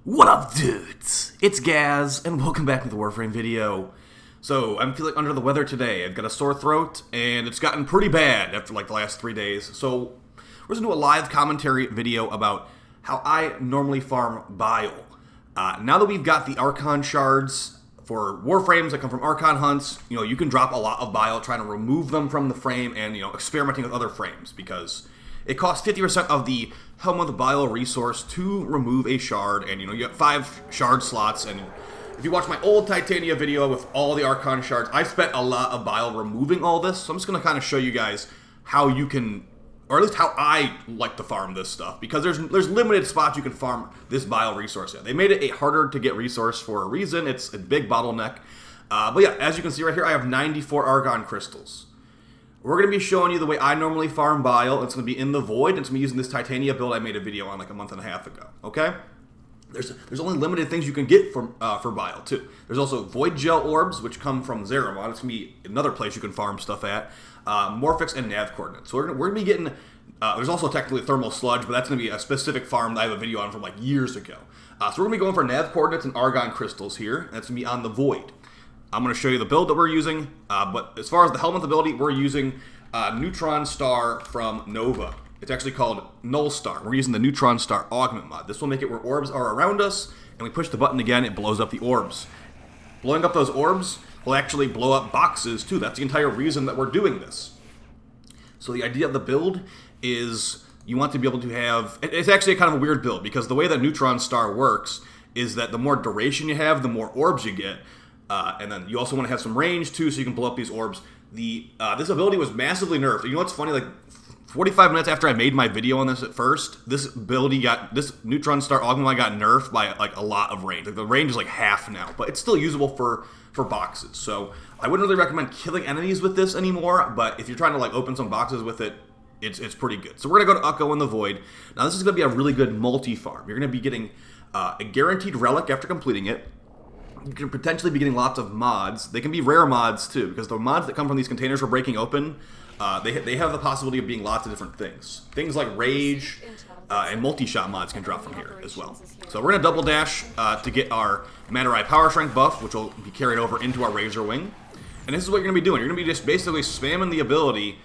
What up, dudes? It's Gaz, and welcome back to the Warframe video. So, I'm feeling under the weather today. I've got a sore throat, and it's gotten pretty bad after like the last 3 days. So, we're going to do a live commentary video about how I normally farm Bile. Now that we've got the Archon shards for Warframes that come from Archon hunts, you can drop a lot of Bile trying to remove them from the frame and, experimenting with other frames, because it costs 50% of the Helm of the Bile resource to remove a shard, and you get 5 shard slots. And if you watch my old Titania video with all the Archon shards, I spent a lot of Bile removing all this, so I'm just going to kind of show you guys how you can, or at least how I like to farm this stuff, because there's limited spots you can farm this Bile resource in. They made it a harder to get resource for a reason. It's a big bottleneck. But yeah, as you can see right here, I have 94 Argon crystals. We're going to be showing you the way I normally farm Bile. It's going to be in the Void, and it's going to be using this Titania build I made a video on like a month and a half ago, okay? There's only limited things you can get for Bile, too. There's also Void Gel Orbs, which come from Zeramon. It's going to be another place you can farm stuff at. Morphix and Nav Coordinates. So we're going to be getting... there's also technically Thermal Sludge, but that's going to be a specific farm that I have a video on from like years ago. So we're going to be going for Nav Coordinates and Argon Crystals here, and that's going to be on the Void. I'm going to show you the build that we're using, but as far as the helmet ability, we're using Neutron Star from Nova. It's actually called Null Star. We're using the Neutron Star Augment mod. This will make it where orbs are around us, and we push the button again, it blows up the orbs. Blowing up those orbs will actually blow up boxes too. That's the entire reason that we're doing this. So the idea of the build is you want to be able to have... It's actually kind of a weird build, because the way that Neutron Star works is that the more duration you have, the more orbs you get. And then you also want to have some range too, so you can blow up these orbs. This ability was massively nerfed. You know what's funny? Like 45 minutes after I made my video on this at first, this Neutron Star Augment got nerfed by like a lot of range. Like the range is like half now, but it's still usable for boxes. So I wouldn't really recommend killing enemies with this anymore. But if you're trying to like open some boxes with it, it's pretty good. So we're gonna go to Ukko in the Void. Now this is gonna be a really good multi-farm. You're gonna be getting a guaranteed relic after completing it. You can potentially be getting lots of mods. They can be rare mods too, because the mods that come from these containers we're breaking open, they have the possibility of being lots of different things. Things like Rage and multi-shot mods can drop from here as well. So we're going to double dash to get our Matter Eye Power Strength buff, which will be carried over into our Razor Wing. And this is what you're going to be doing. You're going to be just basically spamming the ability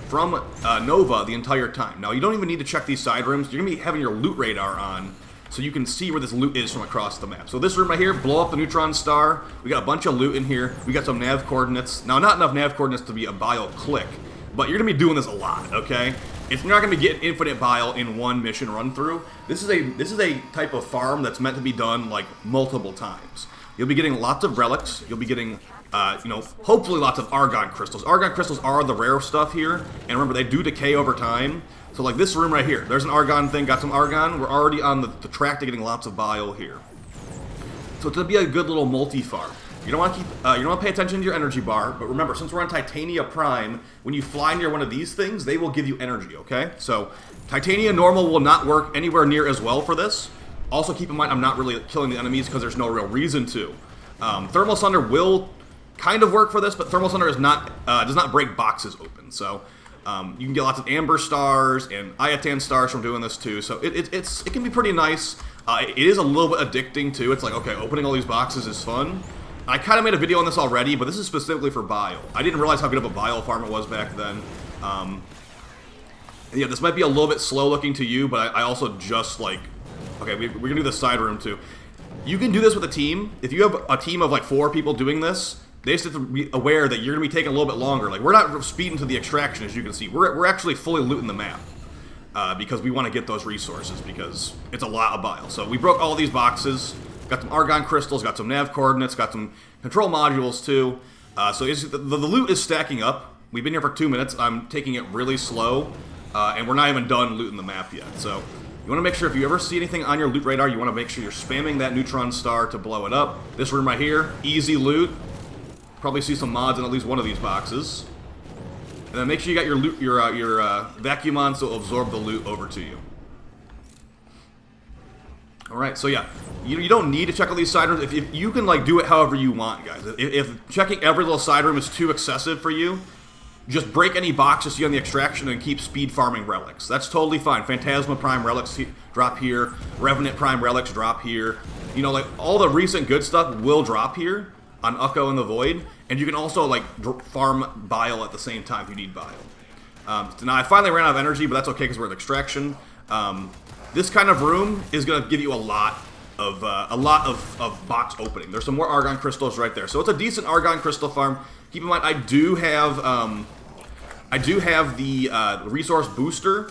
from Nova the entire time. Now, you don't even need to check these side rooms. You're going to be having your loot radar on, so you can see where this loot is from across the map. So this room right here, blow up the Neutron Star. We got a bunch of loot in here. We got some nav coordinates. Now, not enough nav coordinates to be a Bile click, but you're going to be doing this a lot, okay? You're not going to be getting infinite Bile in one mission run through. This is a type of farm that's meant to be done like multiple times. You'll be getting lots of relics. You'll be getting, hopefully lots of Argon crystals. Argon crystals are the rare stuff here, and remember, they do decay over time. So like this room right here, there's an Argon thing, got some Argon. We're already on the track to getting lots of Bile here. So it's gonna be a good little multi-farm. You don't want to pay attention to your energy bar, but remember, since we're on Titania Prime, when you fly near one of these things, they will give you energy, okay? So Titania Normal will not work anywhere near as well for this. Also keep in mind, I'm not really killing the enemies because there's no real reason to. Thermal Sunder will kind of work for this, but Thermal Sunder is not does not break boxes open, so... you can get lots of Amber Stars and Iatan Stars from doing this too, so it can be pretty nice. It is a little bit addicting too. It's like, okay, opening all these boxes is fun. I kind of made a video on this already, but this is specifically for Bile. I didn't realize how good of a Bile farm it was back then. Yeah, this might be a little bit slow looking to you, but I also just like... Okay, we're going to do the side room too. You can do this with a team. If you have a team of like 4 people doing this, they just have to be aware that you're going to be taking a little bit longer. Like, we're not speeding to the extraction, as you can see. We're actually fully looting the map because we want to get those resources, because it's a lot of Bile. So we broke all these boxes, got some Argon crystals, got some nav coordinates, got some control modules too. So the loot is stacking up. We've been here for 2 minutes. I'm taking it really slow, and we're not even done looting the map yet. So you want to make sure if you ever see anything on your loot radar, you want to make sure you're spamming that Neutron Star to blow it up. This room right here, easy loot. Probably see some mods in at least one of these boxes. And then make sure you got your loot, your vacuum on, so it'll absorb the loot over to you. Alright, so yeah, you don't need to check all these side rooms. If you can like do it however you want, guys. If checking every little side room is too excessive for you, just break any box you see on the extraction and keep speed farming relics. That's totally fine. Phantasma Prime relics drop here. Revenant Prime relics drop here. You know, like, all the recent good stuff will drop here on Ukko and the Void. And you can also, like, farm Bile at the same time if you need Bile. So now I finally ran out of energy, but that's okay because we're at extraction. This kind of room is going to give you a lot of box opening. There's some more Argon Crystals right there. So it's a decent Argon Crystal farm. Keep in mind, I do have the resource booster,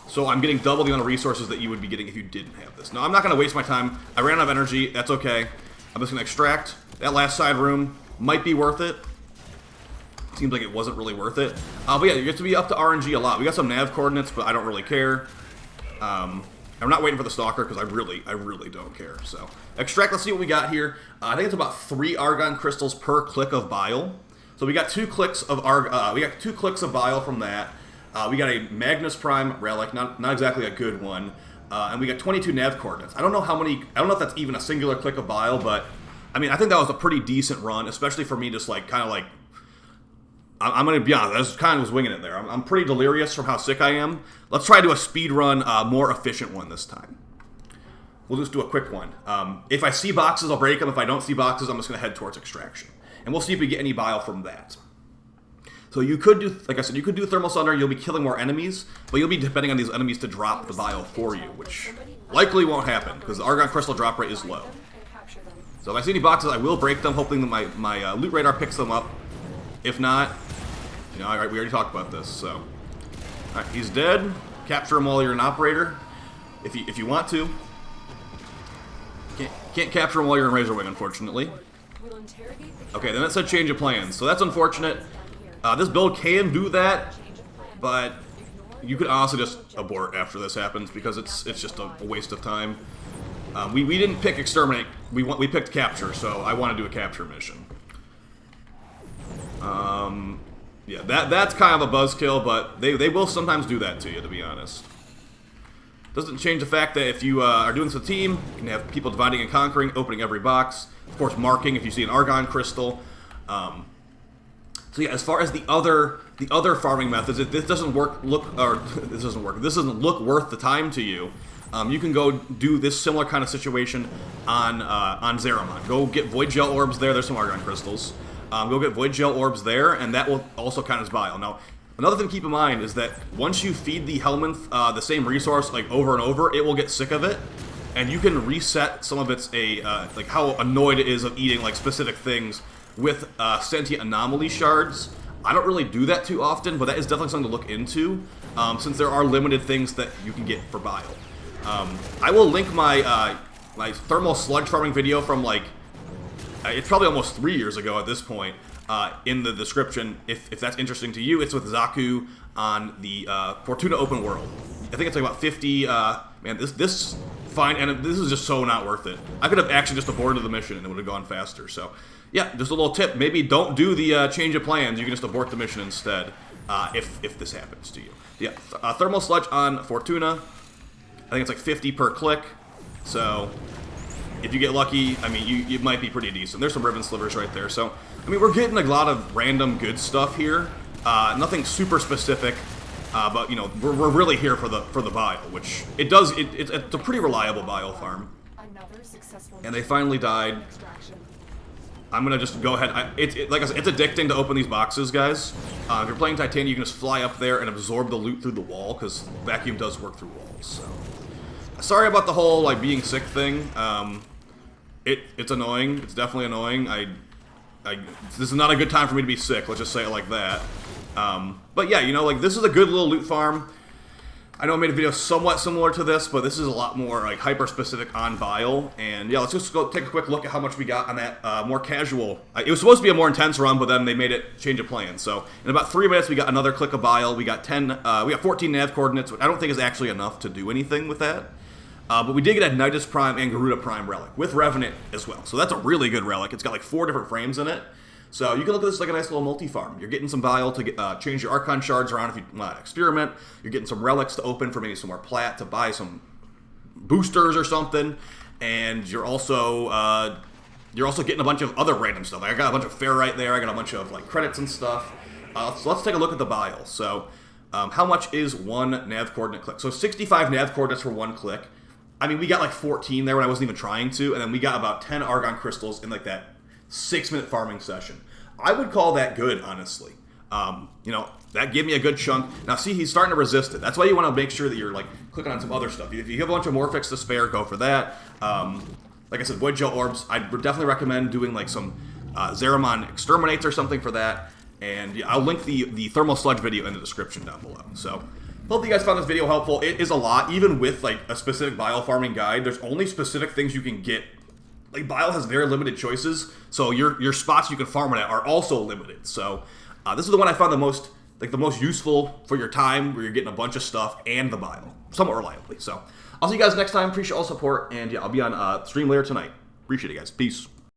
so I'm getting double the amount of resources that you would be getting if you didn't have this. Now, I'm not going to waste my time. I ran out of energy. That's okay. I'm just going to extract. That last side room might be worth it. Seems like it wasn't really worth it. But yeah, you get to be up to RNG a lot. We got some nav coordinates, but I don't really care. I'm not waiting for the Stalker because I really don't care. So, extract, let's see what we got here. I think it's about 3 Argon Crystals per click of Bile. So we got 2 clicks of Bile from that. We got a Magnus Prime relic, not exactly a good one, and we got 22 nav coordinates. I don't know how many. I don't know if that's even a singular click of Bile, but I mean, I think that was a pretty decent run, especially for me. Just like kind of like, I'm gonna be honest, I just kind of was winging it there. I'm pretty delirious from how sick I am. Let's try to do a speed run, more efficient one this time. We'll just do a quick one. If I see boxes, I'll break them. If I don't see boxes, I'm just gonna head towards extraction. And we'll see if we get any Bile from that. So you could do, like I said, you could do Thermal Sunder, you'll be killing more enemies, but you'll be depending on these enemies to drop the Bile for you, which likely won't happen, because the Argon Crystal drop rate is low. So if I see any boxes, I will break them, hoping that my loot radar picks them up. If not, you know, we already talked about this, so. Alright, he's dead. Capture him while you're an operator, if you want to. Can't capture him while you're in Razor Wing, unfortunately. Okay, then it said change of plans, so that's unfortunate. This build can do that, but you could honestly just abort after this happens because it's just a waste of time. We didn't pick exterminate, we picked capture, so I want to do a capture mission. Yeah, that's kind of a buzzkill, but they will sometimes do that to you, to be honest. Doesn't change the fact that if you are doing this with a team, you can have people dividing and conquering, opening every box. Of course, marking if you see an Argon Crystal. So yeah, as far as the other farming methods, if this doesn't work, this doesn't look worth the time to you. You can go do this similar kind of situation on Zeramon. Go get Void Gel Orbs there. There's some Argon Crystals. Go get Void Gel Orbs there, and that will also count as Bile. Now, another thing to keep in mind is that once you feed the Helminth the same resource like over and over, it will get sick of it, and you can reset some of its like how annoyed it is of eating like specific things with sentient anomaly shards. I don't really do that too often, but that is definitely something to look into, since there are limited things that you can get for Bile. I will link my my thermal sludge farming video from like it's probably almost 3 years ago at this point in the description if that's interesting to you. It's with Zaku on the Fortuna open world. I think it's like about 50. Man, this fine, and this is just so not worth it. I could have actually just aborted the mission and it would have gone faster. So yeah, just a little tip. Maybe don't do the change of plans. You can just abort the mission instead if this happens to you. Yeah, thermal sludge on Fortuna. I think it's like 50 per click. So if you get lucky, I mean, you might be pretty decent. There's some ribbon slivers right there. So, I mean, we're getting a lot of random good stuff here. Nothing super specific, but, you know, we're really here for the Bile, which it's a pretty reliable Bile farm. And they finally died. I'm going to just go ahead. Like I said, it's addicting to open these boxes, guys. If you're playing Titania, you can just fly up there and absorb the loot through the wall, because vacuum does work through walls, so. Sorry about the whole, like, being sick thing. It's annoying. It's definitely annoying. This is not a good time for me to be sick. Let's just say it like that. But yeah, you know, like, this is a good little loot farm. I know I made a video somewhat similar to this, but this is a lot more, like, hyper-specific on Bile. And yeah, let's just go take a quick look at how much we got on that more casual. It was supposed to be a more intense run, but then they made it change of plans. So in about 3 minutes, we got another click of Bile. We got 14 nav coordinates, which I don't think is actually enough to do anything with that. But we did get a Nidus Prime and Garuda Prime relic, with Revenant as well. So that's a really good relic. It's got like 4 different frames in it. So you can look at this like a nice little multi-farm. You're getting some Bile to change your Archon shards around if you want to experiment. You're getting some relics to open for maybe some more plat to buy some boosters or something. And you're also getting a bunch of other random stuff. Like I got a bunch of ferrite there. I got a bunch of like credits and stuff. So let's take a look at the Bile. So how much is one nav coordinate click? So 65 nav coordinates for one click. I mean, we got like 14 there when I wasn't even trying to, and then we got about 10 Argon crystals in like that 6-minute farming session. I would call that good, honestly. You know, that gave me a good chunk. Now, see, he's starting to resist it. That's why you want to make sure that you're like clicking on some other stuff. If you have a bunch of Morphics to spare, go for that. Like I said, Void Gel Orbs, I'd definitely recommend doing like some Zeramon Exterminates or something for that. And yeah, I'll link the Thermal Sludge video in the description down below. So, hope you guys found this video helpful. It is a lot, even with like a specific Bile farming guide. There's only specific things you can get. Like, Bile has very limited choices, so your spots you can farm it at are also limited. So, this is the one I found the most useful for your time, where you're getting a bunch of stuff and the Bile, somewhat reliably. So, I'll see you guys next time. Appreciate all support, and yeah, I'll be on stream later tonight. Appreciate it, guys. Peace.